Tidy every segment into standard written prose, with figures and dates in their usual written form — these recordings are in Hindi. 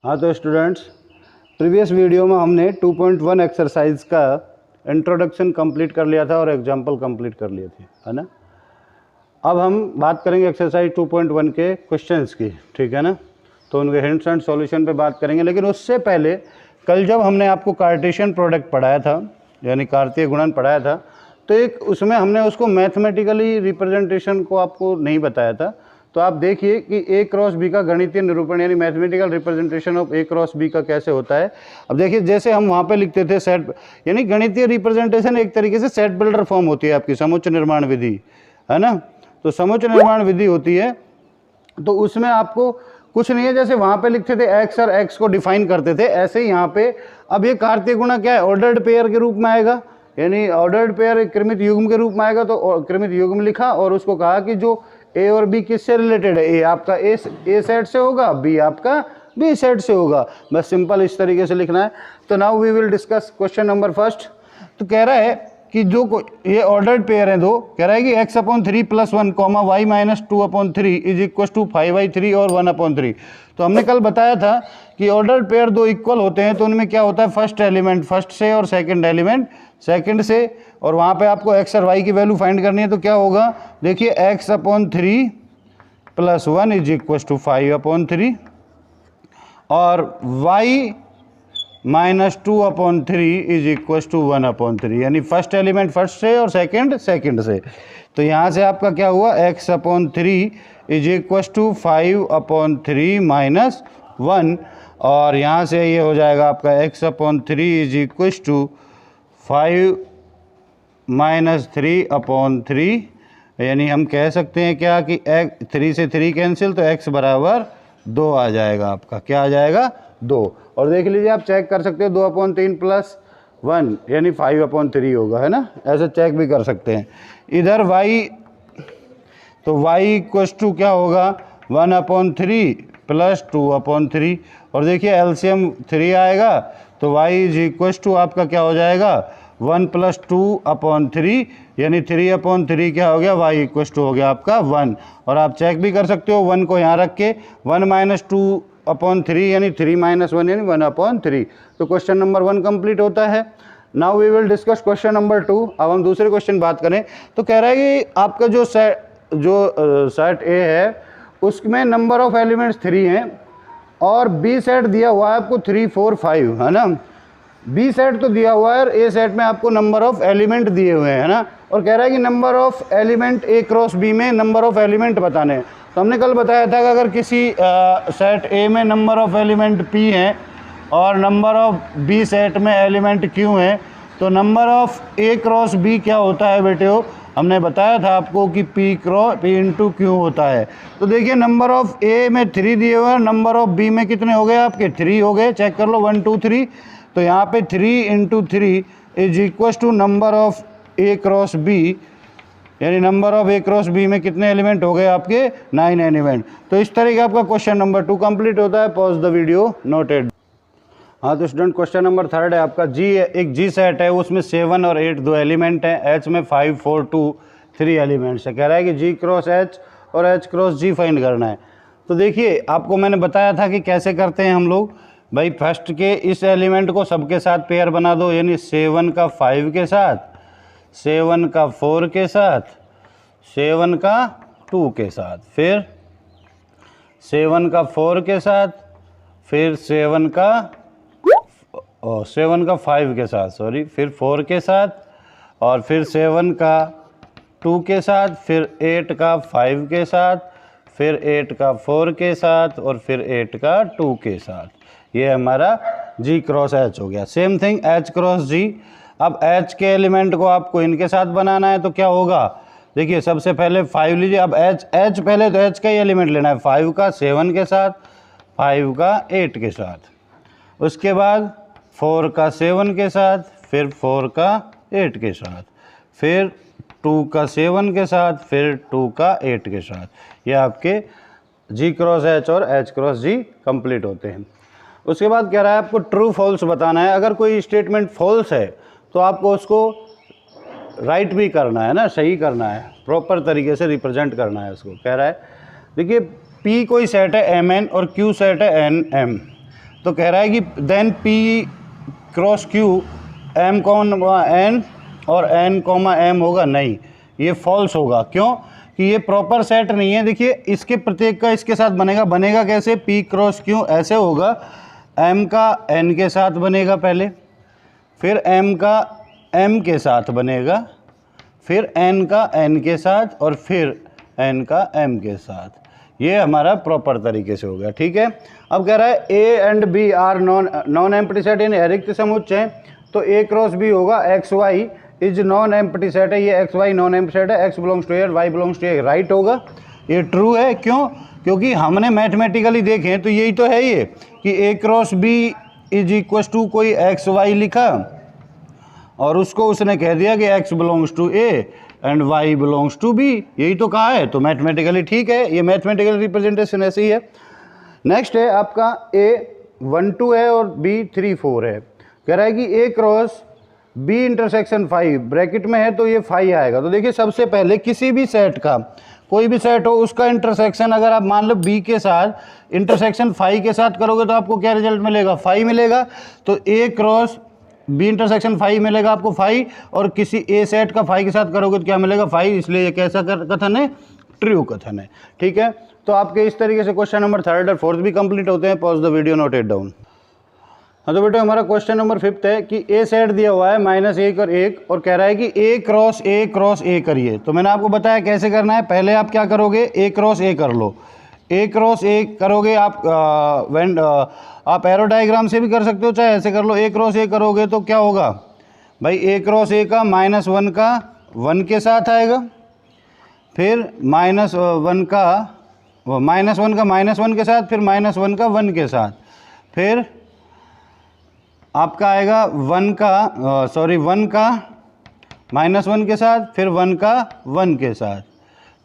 हाँ तो स्टूडेंट्स, प्रीवियस वीडियो में हमने 2.1 एक्सरसाइज का इंट्रोडक्शन कंप्लीट कर लिया था और एग्जांपल कंप्लीट कर लिए थे, है ना। अब हम बात करेंगे एक्सरसाइज 2.1 के क्वेश्चंस की, ठीक है ना। तो उनके हिंट्स एंड सॉल्यूशन पे बात करेंगे, लेकिन उससे पहले कल जब हमने आपको कार्टेशियन प्रोडक्ट पढ़ाया था, यानी कार्तीय गुणन पढ़ाया था, तो एक उसमें हमने उसको मैथमेटिकली रिप्रेजेंटेशन को आपको नहीं बताया था। तो आप देखिए कि ए क्रॉस बी का गणितीय निरूपण यानी mathematical representation of A cross B का कैसे होता है। अब देखिए, जैसे हम वहाँ पे लिखते थे सेट, यानी गणितीय रिप्रेजेंटेशन एक तरीके से सेट बिल्डर फॉर्म होती है आपकी समुच्चय निर्माण विधि, है ना। तो समुच्चय निर्माण विधि होती है, तो उसमें आपको कुछ नहीं है, जैसे वहाँ पे लिखते थे एक्स और एक्स को डिफाइन करते थे, ऐसे ही यहाँ पे अब ये कार्तीय गुणा क्या है, ऑर्डर्ड पेयर के रूप में आएगा, यानी ऑर्डर्ड पेयर एक क्रमित युग्म के रूप में आएगा। तो क्रमित युग्म लिखा और उसको कहा कि जो ए और बी किससे रिलेटेड है, ए आपका ए सेट से होगा, बी आपका बी सेट से होगा। बस सिंपल इस तरीके से लिखना है। तो now we will discuss question number first. तो कह रहा है कि जो ये ऑर्डर्ड पेयर है दो, कह रहा है कि x/3 + 1 y - 2/3 = 5/3 और 1/3। तो हमने कल बताया था कि ऑर्डर्ड पेयर दो इक्वल होते हैं तो उनमें क्या होता है, फर्स्ट एलिमेंट फर्स्ट से और सेकंड एलिमेंट सेकंड से, और वहाँ पे आपको x और y की वैल्यू फाइंड करनी है। तो क्या होगा, देखिए x/3 + 1 = 5/3 और y - 2/3 = 1/3, यानी फर्स्ट एलिमेंट फर्स्ट से और सेकंड सेकंड से। तो यहाँ से आपका क्या हुआ, x/3 = 5/3 - 1, और यहाँ से ये हो जाएगा आपका x/3 = 5 - 3/3, यानी हम कह सकते हैं क्या कि 3 से 3 कैंसिल, तो x = 2 आ जाएगा आपका, क्या आ जाएगा, 2। और देख लीजिए, आप चेक कर सकते हो, 2/3 + 1 यानी 5/3 होगा, है ना, ऐसे चेक भी कर सकते हैं। इधर y, तो y = क्या होगा, 1/3 + 2/3, और देखिए एलसीएम 3 आएगा, तो y = आपका क्या हो जाएगा, 1 + 2/3, यानी 3/3 क्या हो गया, y = हो गया आपका 1। और आप चेक भी कर सकते हो 1 को यहाँ रख के, 1 - 2/3 यानी 3 - 1 यानी 1/3। तो क्वेश्चन नंबर 1 कंप्लीट होता है। Now we will discuss question number 2। अब हम दूसरे क्वेश्चन बात करें तो कह रहा है कि आपका जो सेट ए है उसमें नंबर ऑफ एलिमेंट्स 3 हैं और बी सेट दिया हुआ है आपको 3, 4, 5, है ना। बी सेट तो दिया हुआ है और ए सेट में आपको नंबर ऑफ एलिमेंट दिए हुए हैं, है ना। और कह रहा है कि number of element A cross B में नंबर ऑफ एलिमेंट बताने हैं। तो हमने कल बताया था कि अगर किसी सेट ए में नंबर ऑफ एलिमेंट पी हैं और नंबर ऑफ बी सेट में एलिमेंट क्यू हैं, तो number of A cross B क्या होता है बेटे, हमने बताया था आपको कि P × Q होता है। तो देखिए, नंबर ऑफ ए में 3 दिए हुए हैं, नंबर ऑफ बी में कितने हो गए आपके, 3 हो गए, चेक कर लो 1, 2, 3। तो यहाँ पे 3 × 3 = number of A cross B, यानी number of A cross B में कितने एलिमेंट हो गए आपके, 9 एलिमेंट। तो इस तरह का आपका क्वेश्चन नंबर 2 कंप्लीट होता है। Pause the video, noted. हाँ तो स्टूडेंट, क्वेश्चन नंबर 3 है आपका। एक जी सेट है, उसमें 7 और 8 दो एलिमेंट हैं, H में 5, 4, 2, 3 एलिमेंट्स है। कह रहा है कि G × H और H × G फाइंड करना है। तो देखिए, आपको मैंने बताया था कि कैसे करते हैं हम लोग। भाई फर्स्ट के इस एलिमेंट को सबके साथ पेयर बना दो, यानी 7 का 5 के साथ, 7 का 4 के साथ, 7 का 2 के साथ, फिर 7 का 4 के साथ, फिर 7 का 5 के साथ, सॉरी, फिर 4 के साथ, और फिर 7 का 2 के साथ, फिर 8 का 5 के साथ, फिर 8 का 4 के साथ, और फिर 8 का 2 के साथ। ये हमारा G × H हो गया। Same thing H × G। अब H के एलिमेंट को आपको इनके साथ बनाना है, तो क्या होगा, देखिए सबसे पहले 5 लीजिए। अब H पहले तो H का ही एलिमेंट लेना है, 5 का 7 के साथ, 5 का 8 के साथ, उसके बाद 4 का 7 के साथ, फिर 4 का 8 के साथ, फिर 2 का 7 के साथ, फिर 2 का 8 के साथ। ये आपके G × H और H × G कंप्लीट होते हैं। उसके बाद कह रहा है आपको ट्रू फॉल्स बताना है। अगर कोई स्टेटमेंट फॉल्स है तो आपको उसको राइट भी करना है ना, सही करना है, प्रॉपर तरीके से रिप्रेजेंट करना है उसको। कह रहा है देखिए, P कोई सेट है Mn और Q सेट है Nm, तो कह रहा है कि then P cross Q M comma N और एन कॉमा एम होगा, नहीं ये फॉल्स होगा। क्यों कि ये प्रॉपर सेट नहीं है। देखिए इसके प्रत्येक का इसके साथ बनेगा कैसे, पी क्रॉस क्यू ऐसे होगा, एम का एन के साथ बनेगा पहले, फिर एम का एम के साथ बनेगा, फिर एन का एन के साथ और फिर एन का एम के साथ। ये हमारा प्रॉपर तरीके से हो गया। ठीक है, अब कह रहा है A and B are non empty set यानी रिक्त समुच्चय है, तो ए क्रॉस बी होगा x y is non empty set है, ये x y non empty set है, x belongs to A y belongs to A, right होगा, ये ट्रू है। क्यों, क्योंकि हमने मैथमेटिकली देखें तो यही तो है ये कि A cross B is equal to कोई एक्स वाई लिखा और उसको उसने कह दिया कि x belongs to A and y belongs to B, यही तो कहा है, तो मैथमेटिकली ठीक है, ये मैथमेटिकल रिप्रेजेंटेशन ऐसे ही है। नेक्स्ट है आपका ए 1 2 है और बी 3 4 है। कह रहा है कि A cross B intersection 5 bracket में है तो ये 5 आएगा। तो देखिए सबसे पहले किसी भी सेट का, कोई भी सेट हो उसका इंटरसेक्शन अगर आप मान लो बी के साथ इंटरसेक्शन 5 के साथ करोगे तो आपको क्या रिजल्ट मिलेगा, 5 मिलेगा। तो ए क्रॉस बी इंटरसेक्शन 5 मिलेगा आपको 5, और किसी ए सेट का 5 के साथ करोगे तो क्या मिलेगा 5, इसलिए ये कैसा कथन है, ट्रू कथन है। ठीक है, तो आपके इस तरीके से क्वेश्चन नंबर 3 और 4 भी कंप्लीट होते हैं। Pause the video, note it down. हाँ तो बेटा हमारा क्वेश्चन नंबर 5 है कि ए सेट दिया हुआ है -1 और 1 और कह रहा है कि ए क्रॉस ए करिए। तो मैंने आपको बताया कैसे करना है। पहले आप क्या करोगे, ए क्रॉस ए कर लो। ए क्रॉस ए करोगे आप एरो डायग्राम से भी कर सकते हो, चाहे ऐसे कर लो। ए क्रॉस ए करोगे तो क्या होगा भाई, ए क्रॉस ए का -1 का 1 के साथ आएगा, फिर -1 का -1 के साथ, फिर -1 का 1 के साथ, फिर आपका आएगा 1 का -1 के साथ, फिर 1 का 1 के साथ।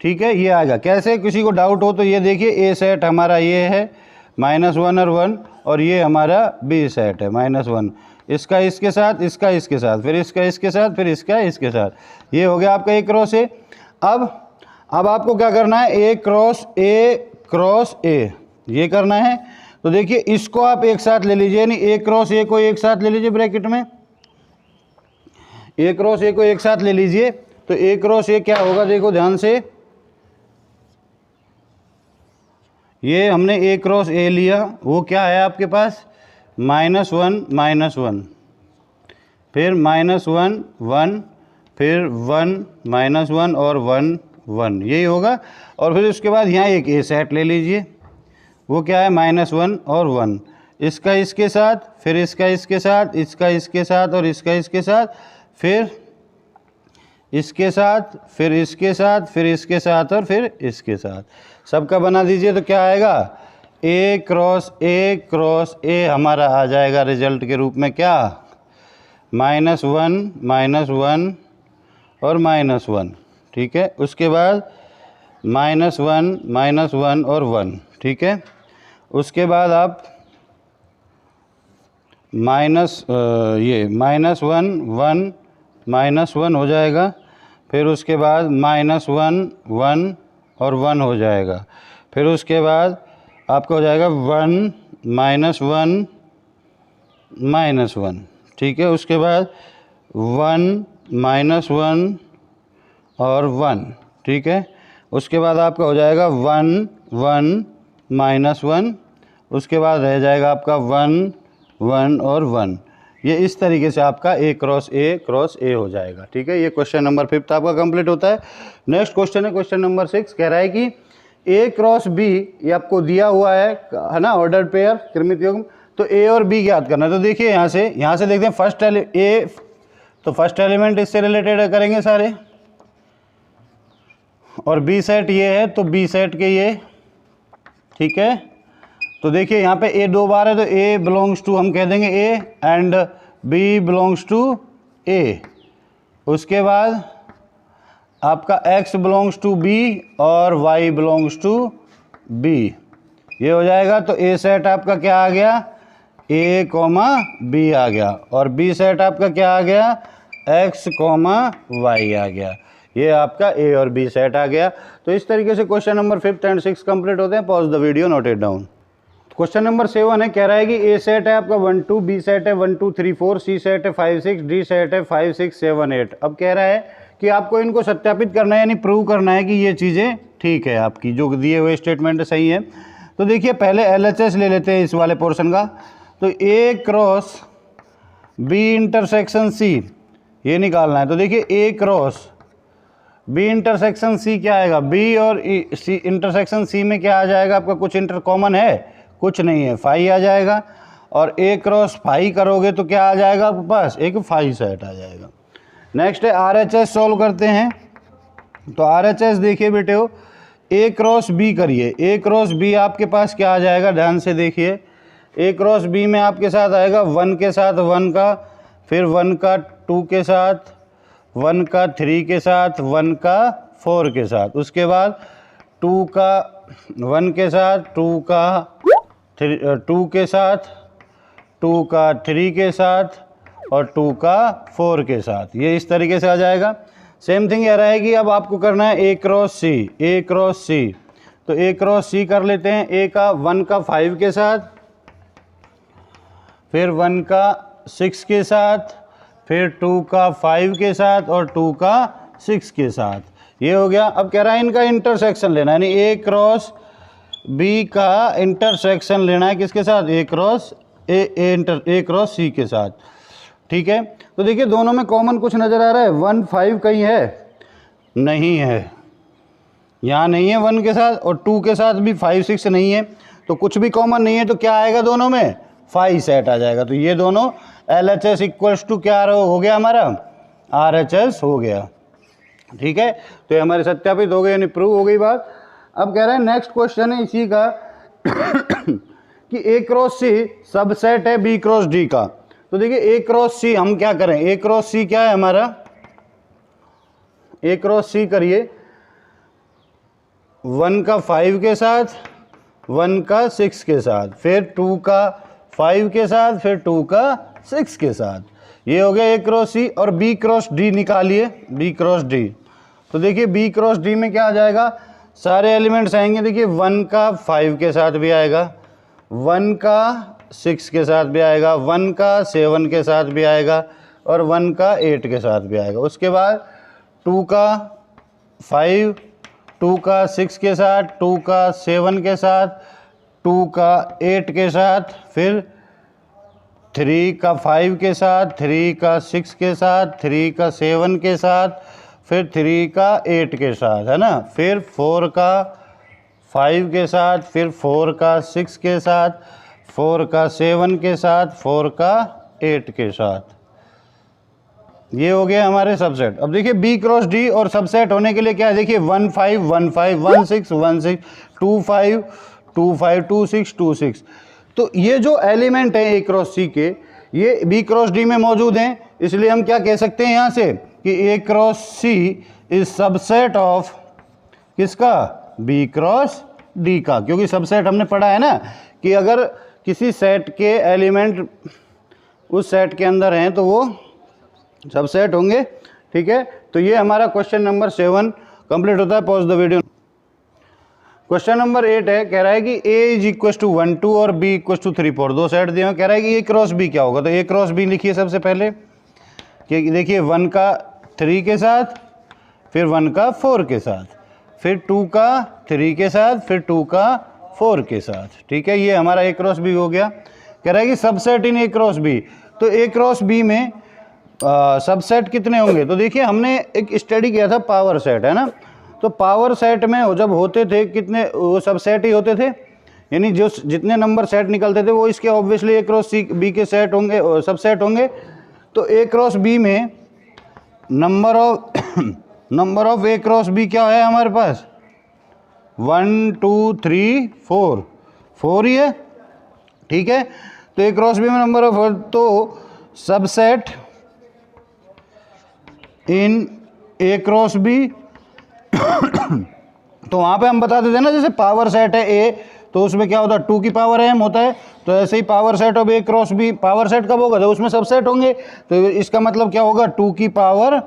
ठीक है, ये आएगा। कैसे, किसी को डाउट हो तो ये देखिए, ए सेट हमारा ये है -1 और 1, और ये हमारा बी सेट है -1, इसका इसके साथ, इसका इसके साथ, फिर इसका इसके साथ, फिर इसका इसके साथ। ये हो गया आपका ए क्रॉस ए। अब आपको क्या करना है, ए क्रॉस ए ये करना है। तो देखिए इसको आप एक साथ ले लीजिए, यानी ए क्रॉस ए को एक साथ ले लीजिए ब्रैकेट में, ए क्रॉस ए को एक साथ ले लीजिए। तो ए क्रॉस ए क्या होगा, देखो ध्यान से, ये हमने ए क्रॉस ए लिया, वो क्या है आपके पास -1 फिर -1 1, फिर 1 -1 और 1 1, यही होगा। और फिर उसके बाद यहाँ एक ए सेट ले लीजिए, वो क्या है -1 और 1, इसका इसके साथ, फिर इसका इसके साथ, इसका इसके साथ और इसका इसके साथ, फिर इसके साथ, फिर इसके साथ, फिर इसके साथ और फिर इसके साथ, सबका बना दीजिए। तो क्या आएगा, ए क्रॉस ए हमारा आ जाएगा रिजल्ट के रूप में क्या, -1 और -1। ठीक है, उसके बाद -1 और 1। ठीक है, उसके बाद आप -1 1 हो जाएगा, फिर उसके बाद -1 1 और 1 हो जाएगा, फिर उसके बाद आपका हो जाएगा 1 -1 ठीक है, उसके बाद 1 -1 और 1। ठीक है, उसके बाद आपका हो जाएगा 1 1 -1, उसके बाद रह जाएगा आपका 1 1 और 1। ये इस तरीके से आपका ए क्रॉस ए हो जाएगा। ठीक है, ये क्वेश्चन नंबर 5 आपका कंप्लीट होता है। नेक्स्ट क्वेश्चन है क्वेश्चन नंबर 6, कह रहा है कि ए क्रॉस बी, ये आपको दिया हुआ है ना, ऑर्डर पेयर क्रमित युग्म, तो ए और बी ज्ञात करना है। तो देखिए यहाँ से देखते हैं फर्स्ट एलिमेंट इससे रिलेटेड करेंगे सारे, और बी सेट ये है तो बी सेट के ये। ठीक है, तो देखिए यहाँ पे ए 2 बार है तो ए बिलोंग्स टू हम कह देंगे A and B belongs to A. उसके बाद आपका x बिलोंग्स टू बी और y बिलोंग्स टू बी, ये हो जाएगा। तो ए सेट आपका क्या आ गया, a, b आ गया, और b सेट आपका क्या आ गया, x, y आ गया। ये आपका a और b सेट आ गया। तो इस तरीके से क्वेश्चन नंबर 5 एंड 6 कंप्लीट होते हैं। Pause the video, note it down. Question number 7 है, कह रहा है कि ए सेट है आपका 1 2, बी सेट है 1 2 3 4, सी सेट है 5 6, डी सेट है 5 6 7 8। अब कह रहा है कि आपको इनको सत्यापित करना है, यानी प्रूव करना है कि ये चीज़ें ठीक है, आपकी जो दिए हुए स्टेटमेंट सही है। तो देखिए पहले LHS ले लेते हैं इस वाले पोर्शन का। तो A cross B intersection C ये निकालना है। तो देखिए ए क्रॉस बी इंटरसेक्शन सी क्या आएगा, बी और सी इंटरसेक्शन सी में क्या आ जाएगा आपका, कुछ इंटर कॉमन है, कुछ नहीं है, फाई आ जाएगा। और ए क्रॉस फाई करोगे तो क्या आ जाएगा आपके पास, एक फाई सेट आ जाएगा। नेक्स्ट है RHS सॉल्व करते हैं। तो RHS देखिए बेटे हो, ए क्रॉस बी करिए, ए क्रॉस बी आपके पास क्या आ जाएगा, ध्यान से देखिए। ए क्रॉस बी में आपके साथ आएगा 1 के साथ 1 का, फिर 1 का 2 के साथ, 1 का 3 के साथ, 1 का 4 के साथ, उसके बाद 2 का 1 के साथ, 2 का 2 के साथ, 2 का 3 के साथ और 2 का 4 के साथ। ये इस तरीके से आ जाएगा। सेम थिंग ये रहेगी। अब आपको करना है ए क्रॉस सी, ए क्रॉस सी। तो ए क्रॉस सी कर लेते हैं। ए का 1 का 5 के साथ, फिर 1 का 6 के साथ, फिर 2 का 5 के साथ और 2 का 6 के साथ। ये हो गया। अब कह रहा है इनका इंटरसेक्शन लेना है, यानी ए क्रॉस बी का इंटरसेक्शन लेना है किसके साथ, ए क्रॉस ए क्रॉस सी के साथ। ठीक है। तो देखिए दोनों में कॉमन कुछ नज़र आ रहा है, 1 5 कहीं है, नहीं है, यहाँ नहीं है 1 के साथ, और 2 के साथ भी 5 6 नहीं है, तो कुछ भी कॉमन नहीं है। तो क्या आएगा दोनों में, फाई सेट आ जाएगा। तो ये दोनों LHS इक्वल्स टू क्या हो गया हमारा, RHS हो गया। ठीक है। तो ये हमारे सत्यापित हो गए, यानी प्रूव हो गई बात। अब कह रहे हैं नेक्स्ट क्वेश्चन है इसी का कि ए क्रॉस सी सबसेट है बी क्रॉस डी का। तो देखिए ए क्रॉस सी हम क्या करें, ए क्रॉस सी क्या है हमारा, ए क्रॉस सी करिए 1 का 5 के साथ, 1 का 6 के साथ, फिर 2 का 5 के साथ, फिर 2 का 6 के साथ। ये हो गया ए क्रॉस सी। और बी क्रॉस डी निकालिए, बी क्रॉस डी। तो देखिए बी क्रॉस डी में क्या आ जाएगा, सारे एलिमेंट्स आएंगे। देखिए 1 का 5 के साथ भी आएगा, 1 का 6 के साथ भी आएगा, 1 का 7 के साथ भी आएगा और 1 का 8 के साथ भी आएगा। उसके बाद 2 का 5, 2 का 6 के साथ, 2 का 7 के साथ, 2 का 8 के साथ, फिर 3 का 5 के साथ, 3 का 6 के साथ, 3 का 7 के साथ, फिर 3 का 8 के साथ, है ना। फिर 4 का 5 के साथ, फिर 4 का 6 के साथ, 4 का 7 के साथ, 4 का 8 के साथ। ये हो गया हमारे सबसेट। अब देखिए बी क्रॉस डी और सबसेट होने के लिए क्या है, देखिए 1 5 1 5, 1 6 1 6, 2 5 2 5, 2 6 2 6। तो ये जो एलिमेंट है ए क्रॉस सी के, ये बी क्रॉस डी में मौजूद हैं। इसलिए हम क्या कह सकते हैं यहाँ से कि A cross C is subset of किसका, बी क्रॉस डी का। क्योंकि सबसेट हमने पढ़ा है ना कि अगर किसी सेट के एलिमेंट उस सेट के अंदर हैं तो वो सबसेट होंगे। ठीक है। तो ये हमारा क्वेश्चन नंबर 7 कंप्लीट होता है। Pause the video. Question number 8 है, कह रहा है कि ए इज इक्व टू 1 2 और बी इक्व टू 3 4, दो सेट दिए हैं। कह रहा है कि ए क्रॉस बी क्या होगा। तो ए क्रॉस बी लिखिए सबसे पहले कि देखिए 1 का 3 के साथ, फिर 1 का 4 के साथ, फिर 2 का 3 के साथ, फिर 2 का 4 के साथ। ठीक है। ये हमारा ए क्रॉस बी हो गया। कह रहा है कि सबसेट इन ए क्रॉस बी। तो ए क्रॉस बी में सबसेट कितने होंगे। तो देखिए हमने एक स्टडी किया था पावर सेट, है ना। तो पावर सेट में जब होते थे कितने, वो सबसेट ही होते थे, यानी जो जितने नंबर सेट निकलते थे वो इसके obviously A cross C B के सेट होंगे, सबसेट होंगे। तो ए क्रॉस बी में number of A cross B क्या है हमारे पास, 1 2 3 4, 4 ही है। ठीक है। तो ए क्रॉस बी में नंबर ऑफ, तो सबसेट इन ए क्रॉस बी तो वहाँ पे हम बताते थे ना, जैसे पावर सेट है ए तो उसमें क्या होता है 2 की पावर m होता है। तो ऐसे ही power set of A cross B, power set कब होगा तो उसमें सबसेट होंगे। तो इसका मतलब क्या होगा 2 की पावर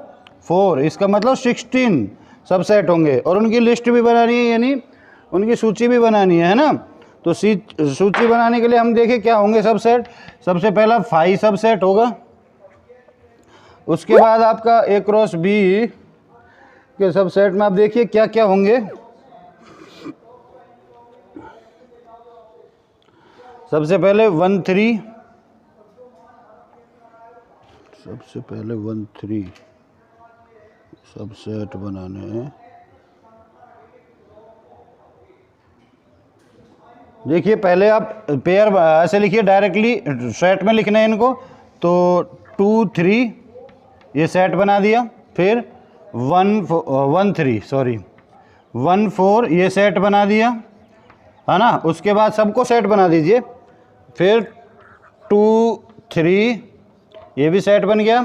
4, इसका मतलब 16 सबसेट होंगे। और उनकी लिस्ट भी बनानी है, यानी उनकी सूची भी बनानी है ना। तो सूची बनाने के लिए हम देखें क्या होंगे सबसेट। सबसे पहला फाई सबसेट होगा, उसके बाद आपका ए क्रॉस बी के सबसेट में आप देखिए क्या क्या होंगे। सबसे पहले 1 3, सबसे पहले 1 3 सबसेट बनाने हैं। देखिए पहले आप पेयर ऐसे लिखिए, डायरेक्टली सेट में लिखना है इनको। तो 2 3 ये सेट बना दिया, फिर 1 4 ये सेट बना दिया, है ना। उसके बाद सबको सेट बना दीजिए, फिर 2 3 ये भी सेट बन गया,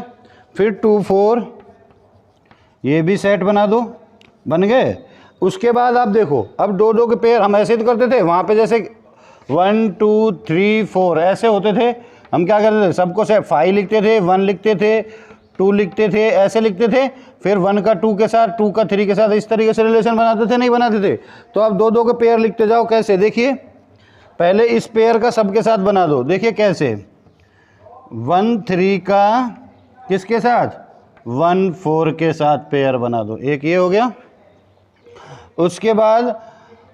फिर 2 4 ये भी सेट बना दो, बन गए। उसके बाद आप देखो, अब दो दो के पेयर हम ऐसे तो करते थे वहाँ पे, जैसे 1 2 3 4 ऐसे होते थे। हम क्या करते थे, सबको सेट 5 लिखते थे, 1 लिखते थे, 2 लिखते थे, ऐसे लिखते थे, फिर 1 का 2 के साथ, 2 का 3 के साथ, इस तरीके से रिलेशन बनाते थे, नहीं बनाते थे। तो आप दो दो के पेयर लिखते जाओ। कैसे, देखिए पहले इस पेयर का सबके साथ बना दो। देखिए कैसे, 1 3 का किसके साथ, 1 4 के साथ पेयर बना दो, एक ये हो गया। उसके बाद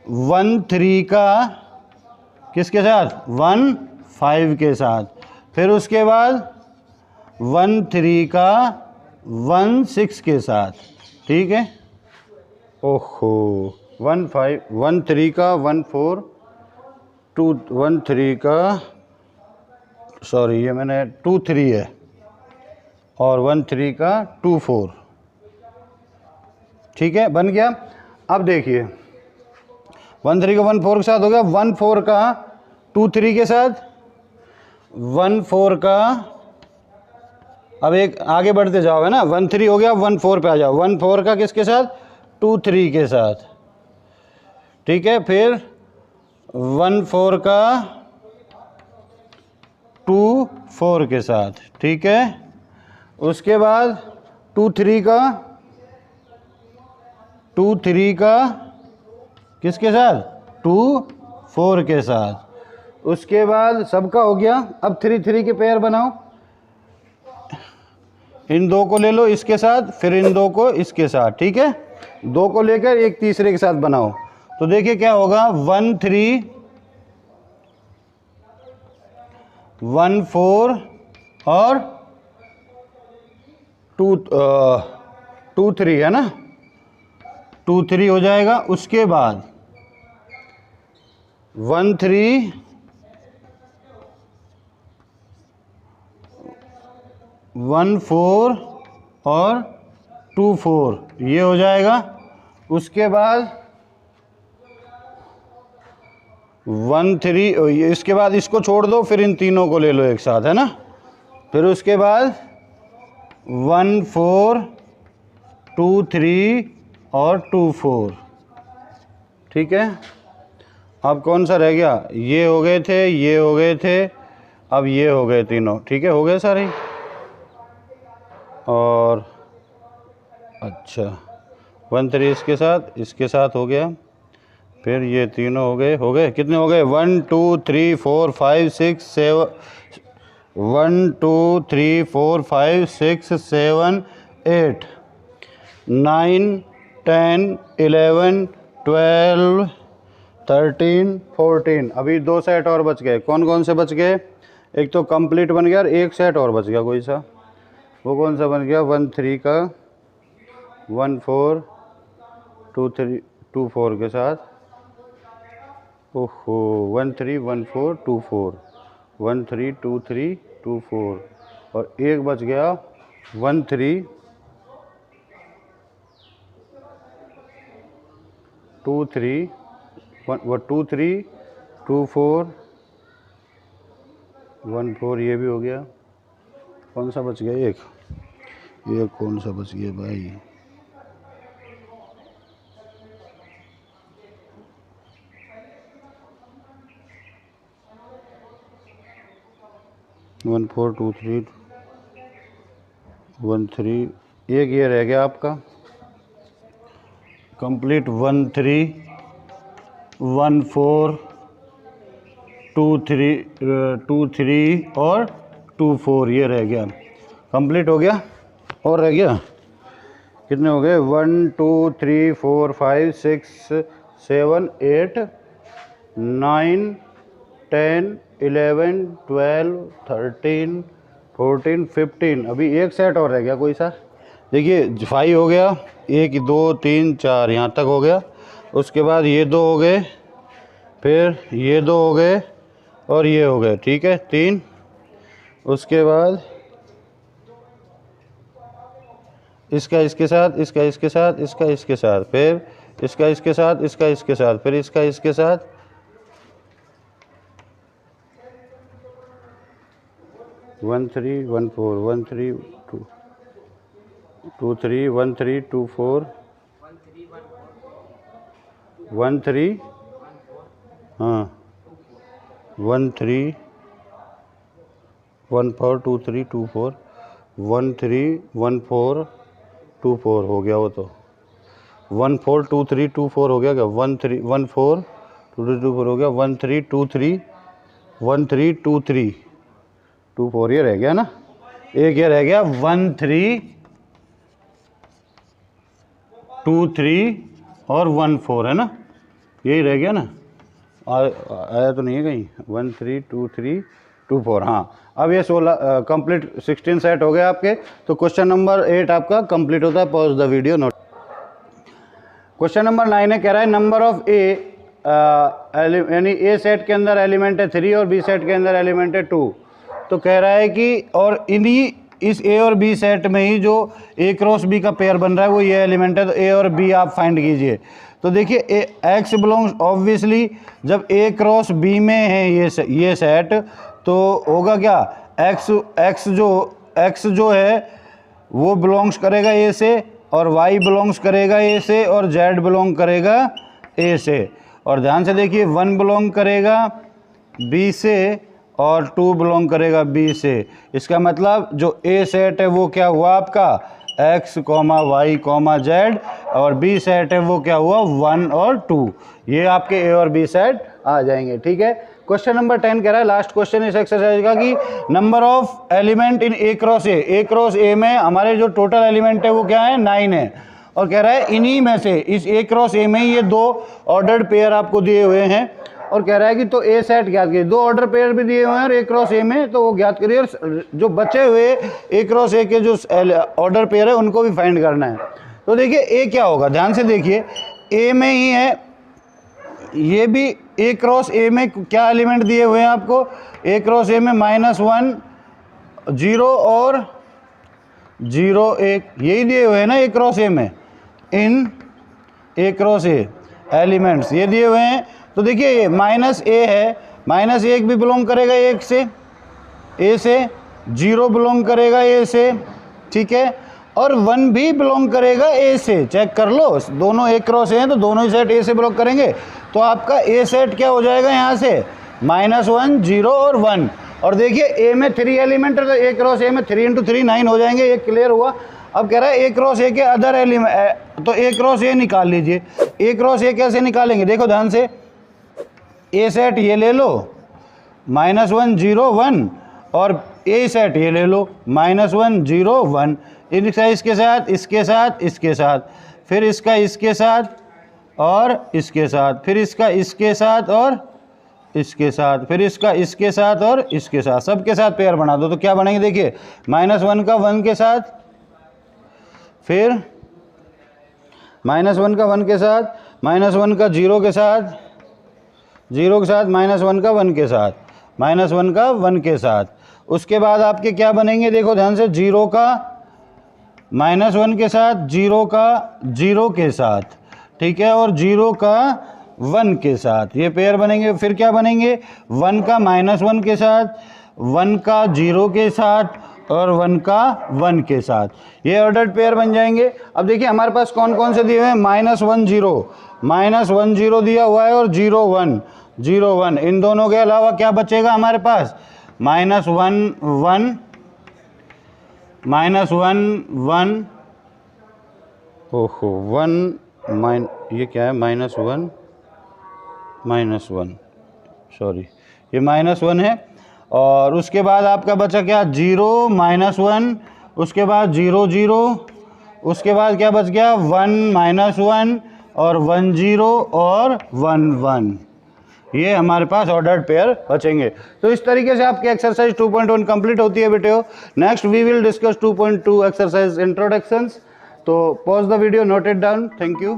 1 3 का किसके साथ, 1 5 के साथ, फिर उसके बाद 1 3 का 1 6 के साथ, ठीक है। ओहो, 1 5 1 3 का 1 4 2 1 3 का, सॉरी ये मैंने 2 3 है, और 1 3 का 2 4, ठीक है, बन गया। अब देखिए 1 3 का 1 4 के साथ हो गया, 1 4 का 2 3 के साथ, 1 4 का, अब एक आगे बढ़ते जाओगे ना, 1 3 हो गया, 1 4 पे आ जाओ, 1 4 का किसके साथ, 2 3 के साथ, ठीक है। फिर 1 4 का 2 4 के साथ, ठीक है। उसके बाद 2 3 का 2 3 का किसके साथ, 2 4 के साथ। उसके बाद सबका हो गया। अब 3 3 के पेयर बनाओ, इन दो को ले लो इसके साथ, फिर इन दो को इसके साथ, ठीक है। दो को लेकर एक तीसरे के साथ बनाओ। तो देखिए क्या होगा, 1 3 1 4 और 2 3 है ना, 2 3 हो जाएगा। उसके बाद 1 3 1 4 और 2 4 ये हो जाएगा। उसके बाद 1 3, इसके बाद इसको छोड़ दो, फिर इन तीनों को ले लो एक साथ, है ना। फिर उसके बाद 1 4 2 3 और 2 4, ठीक है। अब कौन सा रह गया, ये हो गए थे, ये हो गए थे, अब ये हो गए तीनों, ठीक है, हो गए सारे। और अच्छा 1 3 इसके साथ हो गया, फिर ये तीनों हो गए कितने हो गए, 1 2 3 4 5 6 7 1 2 3 4 5 6 7 8 9 10 11 12 13 14। अभी 2 सेट और बच गए। कौन कौन से बच गए, एक तो कंप्लीट बन गया और एक सेट और बच गया कोई सा, वो कौन सा बन गया, 1 3 का 1 4 2 3 2 4 के साथ, ओहो 1 3 1 4 2 4 1 3 2 3 2 4, और एक बच गया 1 3 2 3 2 3 2 4 1 4, ये भी हो गया। कौन सा बच गया, एक कौन सा बच गया भाई, 1 4 2 3 1 3, एक ये रह गया आपका कंप्लीट, 1 3 1 4 2 3 और 2 4, ये रह गया, कंप्लीट हो गया। और रह गया कितने हो गए, 1 2 3 4 5 6 7 8 9 10 11 12 13 14 15, अभी एक सेट और रह गया कोई सा। देखिए 5 हो गया, 1 2 3 4 यहाँ तक हो गया। उसके बाद ये 2 हो गए, फिर ये 2 हो गए और ये हो गए, ठीक है 3। उसके बाद इसका इसके साथ, इसका इसके साथ, इसका इसके साथ, फिर इसका इसके साथ, इसका इसके साथ, फिर इसका इसके साथ, 1 3 1 4 1 3 2 3 1 3 2 4 1 3, हाँ 1 3 1 4 2 3 2 4 1 3 1 4 2 4 हो गया, वो तो 1 4 2 3 2 4 हो गया क्या, 1 3 1 4 2 3 2 4 हो गया, 1 3 2 3 1 3 2 3 2 4, ये रह गया ना। एक ये रह गया 1 3 2 3 और 1 4, है ना, यही रह गया ना। आया तो नहीं है कहीं, 1 3 2 3 2 4, हाँ। अब ये 16 कंप्लीट 16 सेट हो गए आपके। तो क्वेश्चन नंबर 8 आपका कंप्लीट होता है। Pause the video, note. Question number 9 है, कह रहा है नंबर ऑफ ए, यानी ए सेट के अंदर एलिमेंट है 3 और बी सेट के अंदर एलिमेंट है 2। तो कह रहा है कि और इन्हीं इस ए और बी सेट में ही जो ए क्रॉस बी का पेयर बन रहा है वो ये एलिमेंट है। तो ए और बी आप फाइंड कीजिए। तो देखिए एक्स बिलोंग्स, ऑब्वियसली जब ए क्रॉस बी में है ये सेट, तो होगा क्या, एक्स जो है वो बिलोंग्स करेगा ए से, और वाई बिलोंग्स करेगा ए से, और जेड बिलोंग करेगा ए से। और ध्यान से देखिए 1 बिलोंग करेगा बी से और 2 बिलोंग करेगा बी से। इसका मतलब जो ए सेट है वो क्या हुआ आपका, X comma Y comma Z, और बी सेट है वो क्या हुआ, 1 और 2। ये आपके ए और बी सेट आ जाएंगे, ठीक है। क्वेश्चन नंबर 10 कह रहा है, लास्ट क्वेश्चन इस एक्सरसाइज का, कि number of element in A cross ए में हमारे जो टोटल एलिमेंट है वो क्या है, 9 है। और कह रहा है इन्हीं में से, इस ए क्रॉस ए में ही ये 2 ऑर्डर्ड पेयर आपको दिए हुए हैं। और कह रहा है कि तो ए सेट ज्ञात करिए, 2 ऑर्डर पेयर भी दिए हुए हैं और ए क्रॉस ए में, तो वो ज्ञात करिए। जो बचे हुए ए क्रॉस ए के जो ऑर्डर पेयर है उनको भी फाइंड करना है। तो देखिए ए क्या होगा, ध्यान से देखिए, ए में ही है, ये भी ए क्रॉस ए में क्या एलिमेंट दिए हुए हैं आपको, ए क्रॉस ए में -1 0 और 0 1, यही दिए हुए हैं ना ए क्रॉस ए में। इन ए क्रॉस ए एलिमेंट्स ये दिए हुए हैं। तो देखिए ये -a है, -1 भी बिलोंग करेगा 1 से, ए से, 0 बिलोंग करेगा ए से, ठीक है, और 1 भी बिलोंग करेगा ए से। चेक कर लो, दोनों ए क्रॉस ए हैं तो दोनों ही सेट ए से बिलोंग करेंगे। तो आपका ए सेट क्या हो जाएगा यहाँ से, -1 0 और 1। और देखिए ए में 3 एलिमेंट है, तो ए क्रॉस ए में 3 × 3 9 हो जाएंगे। ये क्लियर हुआ। अब कह रहा है ए क्रॉस ए के अदर एलिमेंट, तो ए क्रॉस ए निकाल लीजिए। ए क्रॉस ए कैसे निकालेंगे, देखो ध्यान से, ए सेट ये ले लो -1 0 1, और ए सेट ये ले लो -1 0 1। इसका इसके साथ, इसके साथ, इसके साथ, फिर इसका इसके साथ और इसके साथ, फिर इसका इसके साथ और इसके साथ, फिर इसका इसके साथ और इसके साथ, सबके साथ पेयर बना दो। तो क्या बनेंगे देखिए, -1 का 1 के साथ, फिर -1 का 1 के साथ, -1 का 0 के साथ, 0 के साथ, -1 का 1 के साथ, -1 का 1 के साथ। उसके बाद आपके क्या बनेंगे, देखो ध्यान से, 0 का -1 के साथ, 0 का 0 के साथ, ठीक है, और 0 का 1 के साथ, ये पेयर बनेंगे। फिर क्या बनेंगे, 1 का -1 के साथ, 1 का 0 के साथ, और 1 का 1 के साथ, ये ऑर्डर्ड पेयर बन जाएंगे। अब देखिए हमारे पास कौन कौन से दिए हुए हैं, -1 0 दिया हुआ है, और 0 1 0 1। इन दोनों के अलावा क्या बचेगा हमारे पास, -1 1 1 ओहो 1 ये क्या है, -1 सॉरी, ये -1 है। और उसके बाद आपका बचा क्या, 0 -1, उसके बाद 0 0, उसके बाद क्या बच गया 1 -1 और 1 0 और 1 1। ये हमारे पास ऑर्डर्ड पेयर बचेंगे। तो इस तरीके से आपकी एक्सरसाइज 2.1 कंप्लीट होती है बेटे। Next we will discuss 2.2 exercise introductions. तो pause the video, note it down. Thank you.